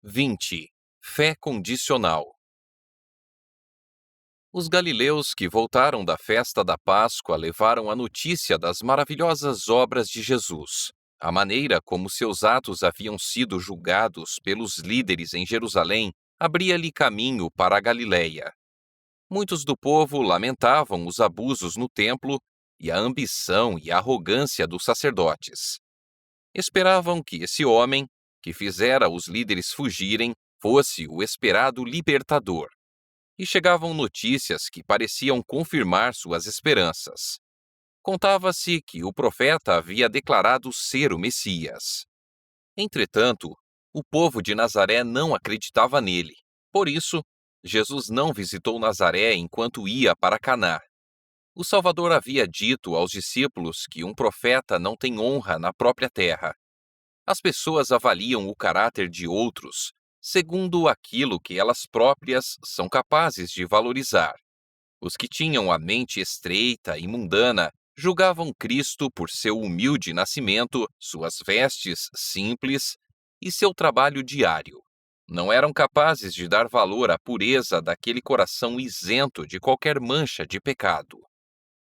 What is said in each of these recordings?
20. Fé condicional. Os galileus que voltaram da festa da Páscoa levaram a notícia das maravilhosas obras de Jesus. A maneira como seus atos haviam sido julgados pelos líderes em Jerusalém abria-lhe caminho para a Galileia. Muitos do povo lamentavam os abusos no templo e a ambição e a arrogância dos sacerdotes. Esperavam que esse homem, que fizera os líderes fugirem, fosse o esperado libertador. E chegavam notícias que pareciam confirmar suas esperanças. Contava-se que o profeta havia declarado ser o Messias. Entretanto, o povo de Nazaré não acreditava nele. Por isso, Jesus não visitou Nazaré enquanto ia para Caná. O Salvador havia dito aos discípulos que um profeta não tem honra na própria terra. As pessoas avaliam o caráter de outros segundo aquilo que elas próprias são capazes de valorizar. Os que tinham a mente estreita e mundana julgavam Cristo por seu humilde nascimento, suas vestes simples e seu trabalho diário. Não eram capazes de dar valor à pureza daquele coração isento de qualquer mancha de pecado.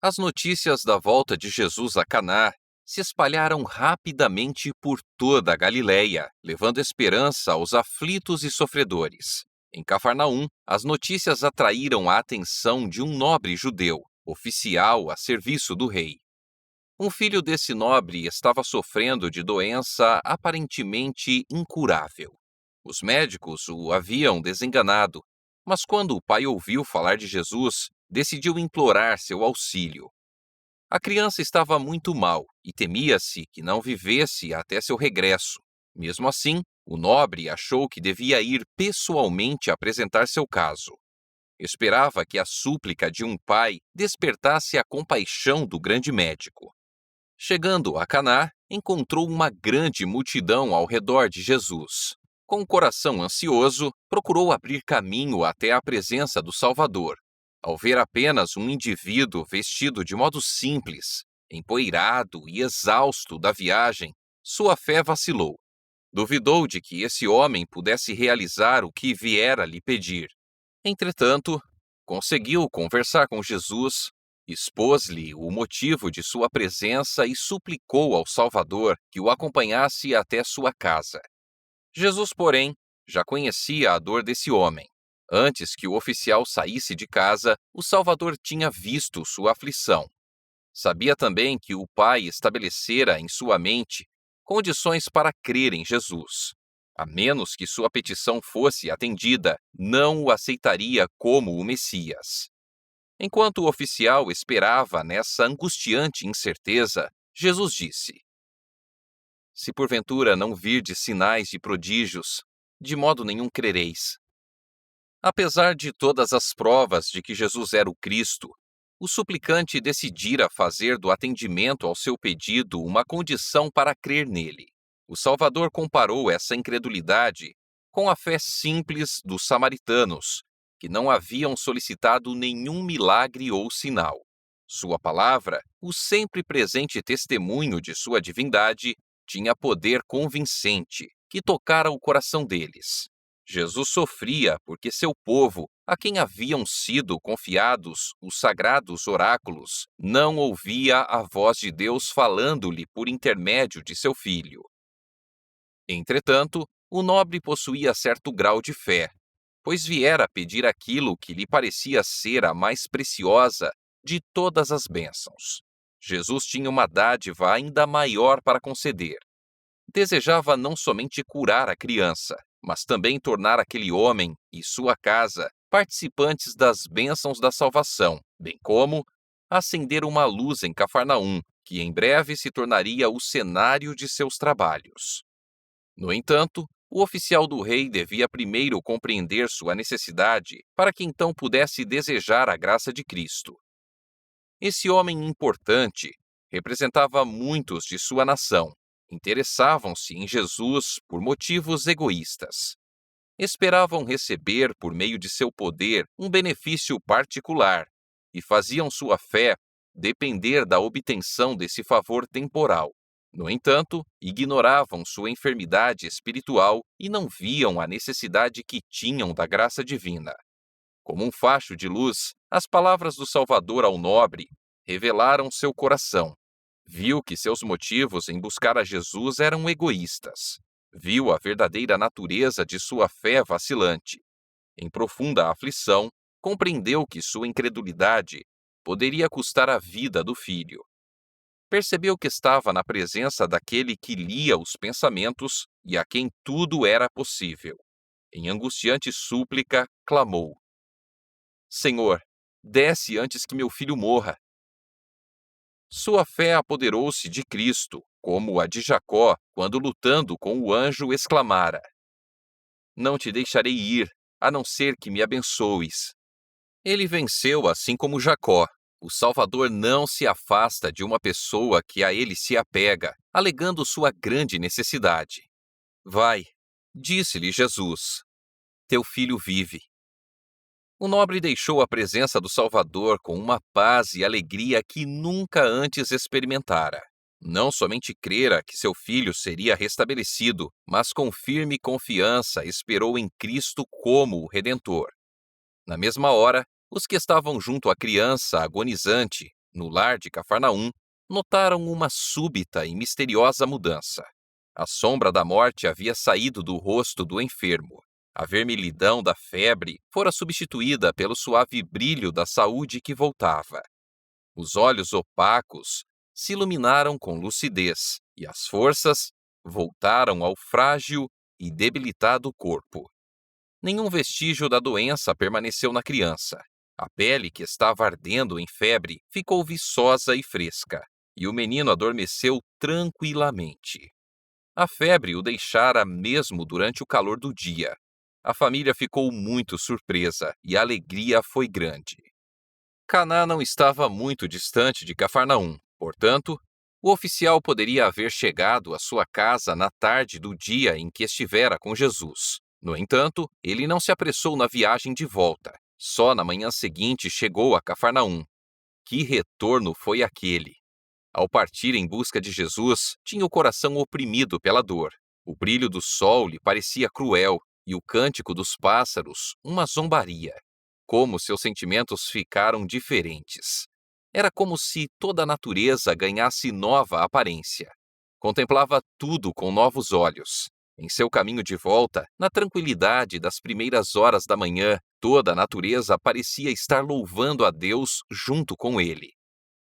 As notícias da volta de Jesus a Caná se espalharam rapidamente por toda a Galileia, levando esperança aos aflitos e sofredores. Em Cafarnaum, as notícias atraíram a atenção de um nobre judeu, oficial a serviço do rei. Um filho desse nobre estava sofrendo de doença aparentemente incurável. Os médicos o haviam desenganado, mas quando o pai ouviu falar de Jesus, decidiu implorar seu auxílio. A criança estava muito mal e temia-se que não vivesse até seu regresso. Mesmo assim, o nobre achou que devia ir pessoalmente apresentar seu caso. Esperava que a súplica de um pai despertasse a compaixão do grande médico. Chegando a Caná, encontrou uma grande multidão ao redor de Jesus. Com o coração ansioso, procurou abrir caminho até a presença do Salvador. Ao ver apenas um indivíduo vestido de modo simples, empoeirado e exausto da viagem, sua fé vacilou. Duvidou de que esse homem pudesse realizar o que viera lhe pedir. Entretanto, conseguiu conversar com Jesus, expôs-lhe o motivo de sua presença e suplicou ao Salvador que o acompanhasse até sua casa. Jesus, porém, já conhecia a dor desse homem. Antes que o oficial saísse de casa, o Salvador tinha visto sua aflição. Sabia também que o Pai estabelecera em sua mente condições para crer em Jesus. A menos que sua petição fosse atendida, não o aceitaria como o Messias. Enquanto o oficial esperava nessa angustiante incerteza, Jesus disse: Se porventura não virdes sinais de prodígios, de modo nenhum crereis. Apesar de todas as provas de que Jesus era o Cristo, o suplicante decidira fazer do atendimento ao seu pedido uma condição para crer nele. O Salvador comparou essa incredulidade com a fé simples dos samaritanos, que não haviam solicitado nenhum milagre ou sinal. Sua palavra, o sempre presente testemunho de sua divindade, tinha poder convincente, que tocara o coração deles. Jesus sofria porque seu povo, a quem haviam sido confiados os sagrados oráculos, não ouvia a voz de Deus falando-lhe por intermédio de seu filho. Entretanto, o nobre possuía certo grau de fé, pois viera pedir aquilo que lhe parecia ser a mais preciosa de todas as bênçãos. Jesus tinha uma dádiva ainda maior para conceder. Desejava não somente curar a criança, mas também tornar aquele homem e sua casa participantes das bênçãos da salvação, bem como acender uma luz em Cafarnaum, que em breve se tornaria o cenário de seus trabalhos. No entanto, o oficial do rei devia primeiro compreender sua necessidade para que então pudesse desejar a graça de Cristo. Esse homem importante representava muitos de sua nação. Interessavam-se em Jesus por motivos egoístas. Esperavam receber, por meio de seu poder, um benefício particular e faziam sua fé depender da obtenção desse favor temporal. No entanto, ignoravam sua enfermidade espiritual e não viam a necessidade que tinham da graça divina. Como um facho de luz, as palavras do Salvador ao nobre revelaram seu coração. Viu que seus motivos em buscar a Jesus eram egoístas. Viu a verdadeira natureza de sua fé vacilante. Em profunda aflição, compreendeu que sua incredulidade poderia custar a vida do filho. Percebeu que estava na presença daquele que lia os pensamentos e a quem tudo era possível. Em angustiante súplica, clamou: Senhor, desce antes que meu filho morra. Sua fé apoderou-se de Cristo, como a de Jacó, quando lutando com o anjo exclamara: Não te deixarei ir, a não ser que me abençoes. Ele venceu assim como Jacó. O Salvador não se afasta de uma pessoa que a ele se apega, alegando sua grande necessidade. Vai, disse-lhe Jesus, teu filho vive. O nobre deixou a presença do Salvador com uma paz e alegria que nunca antes experimentara. Não somente crera que seu filho seria restabelecido, mas com firme confiança esperou em Cristo como o Redentor. Na mesma hora, os que estavam junto à criança agonizante, no lar de Cafarnaum, notaram uma súbita e misteriosa mudança. A sombra da morte havia saído do rosto do enfermo. A vermelhidão da febre fora substituída pelo suave brilho da saúde que voltava. Os olhos opacos se iluminaram com lucidez, e as forças voltaram ao frágil e debilitado corpo. Nenhum vestígio da doença permaneceu na criança. A pele, que estava ardendo em febre, ficou viçosa e fresca, e o menino adormeceu tranquilamente. A febre o deixara mesmo durante o calor do dia. A família ficou muito surpresa e a alegria foi grande. Caná não estava muito distante de Cafarnaum, portanto, o oficial poderia haver chegado à sua casa na tarde do dia em que estivera com Jesus. No entanto, ele não se apressou na viagem de volta. Só na manhã seguinte chegou a Cafarnaum. Que retorno foi aquele! Ao partir em busca de Jesus, tinha o coração oprimido pela dor. O brilho do sol lhe parecia cruel e o cântico dos pássaros uma zombaria. Como seus sentimentos ficaram diferentes. Era como se toda a natureza ganhasse nova aparência. Contemplava tudo com novos olhos. Em seu caminho de volta, na tranquilidade das primeiras horas da manhã, toda a natureza parecia estar louvando a Deus junto com ele.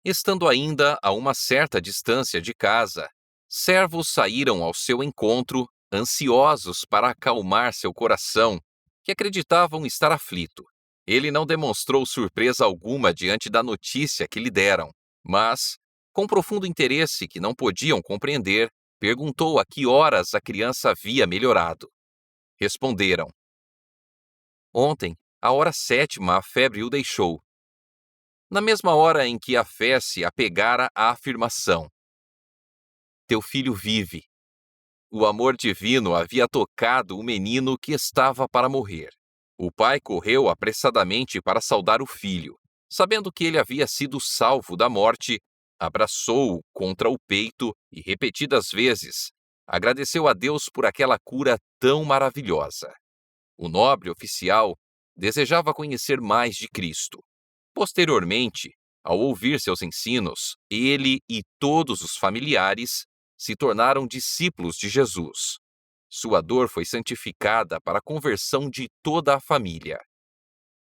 Estando ainda a uma certa distância de casa, servos saíram ao seu encontro, ansiosos para acalmar seu coração, que acreditavam estar aflito. Ele não demonstrou surpresa alguma diante da notícia que lhe deram, mas, com profundo interesse que não podiam compreender, perguntou a que horas a criança havia melhorado. Responderam: Ontem, à hora 7ª, a febre o deixou. Na mesma hora em que a fé se apegara à afirmação: Teu filho vive. O amor divino havia tocado o menino que estava para morrer. O pai correu apressadamente para saudar o filho. Sabendo que ele havia sido salvo da morte, abraçou-o contra o peito e, repetidas vezes, agradeceu a Deus por aquela cura tão maravilhosa. O nobre oficial desejava conhecer mais de Cristo. Posteriormente, ao ouvir seus ensinos, ele e todos os familiares se tornaram discípulos de Jesus. Sua dor foi santificada para a conversão de toda a família.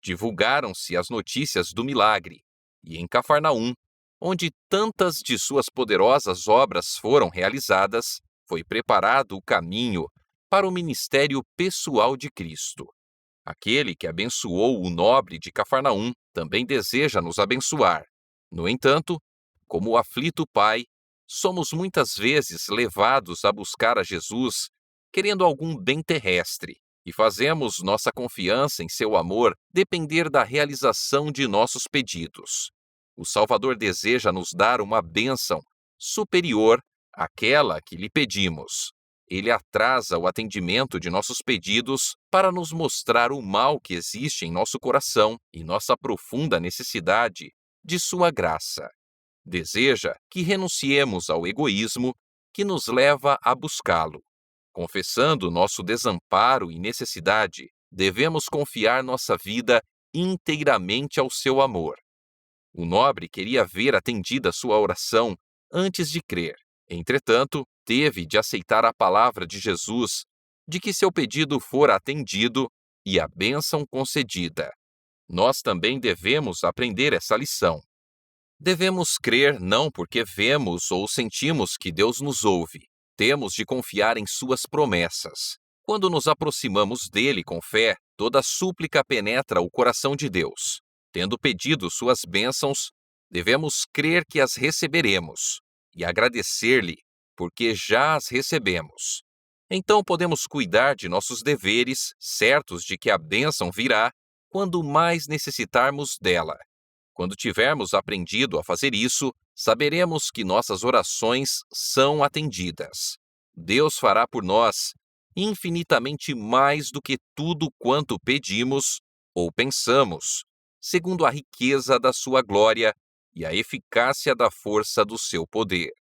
Divulgaram-se as notícias do milagre, e em Cafarnaum, onde tantas de suas poderosas obras foram realizadas, foi preparado o caminho para o ministério pessoal de Cristo. Aquele que abençoou o nobre de Cafarnaum também deseja nos abençoar. No entanto, como o aflito pai, somos muitas vezes levados a buscar a Jesus querendo algum bem terrestre e fazemos nossa confiança em seu amor depender da realização de nossos pedidos. O Salvador deseja nos dar uma bênção superior àquela que lhe pedimos. Ele atrasa o atendimento de nossos pedidos para nos mostrar o mal que existe em nosso coração e nossa profunda necessidade de sua graça. Deseja que renunciemos ao egoísmo que nos leva a buscá-lo. Confessando nosso desamparo e necessidade, devemos confiar nossa vida inteiramente ao seu amor. O nobre queria ver atendida sua oração antes de crer. Entretanto, teve de aceitar a palavra de Jesus de que seu pedido fora atendido e a bênção concedida. Nós também devemos aprender essa lição. Devemos crer não porque vemos ou sentimos que Deus nos ouve. Temos de confiar em suas promessas. Quando nos aproximamos dele com fé, toda súplica penetra o coração de Deus. Tendo pedido suas bênçãos, devemos crer que as receberemos e agradecer-lhe, porque já as recebemos. Então podemos cuidar de nossos deveres, certos de que a bênção virá quando mais necessitarmos dela. Quando tivermos aprendido a fazer isso, saberemos que nossas orações são atendidas. Deus fará por nós infinitamente mais do que tudo quanto pedimos ou pensamos, segundo a riqueza da sua glória e a eficácia da força do seu poder.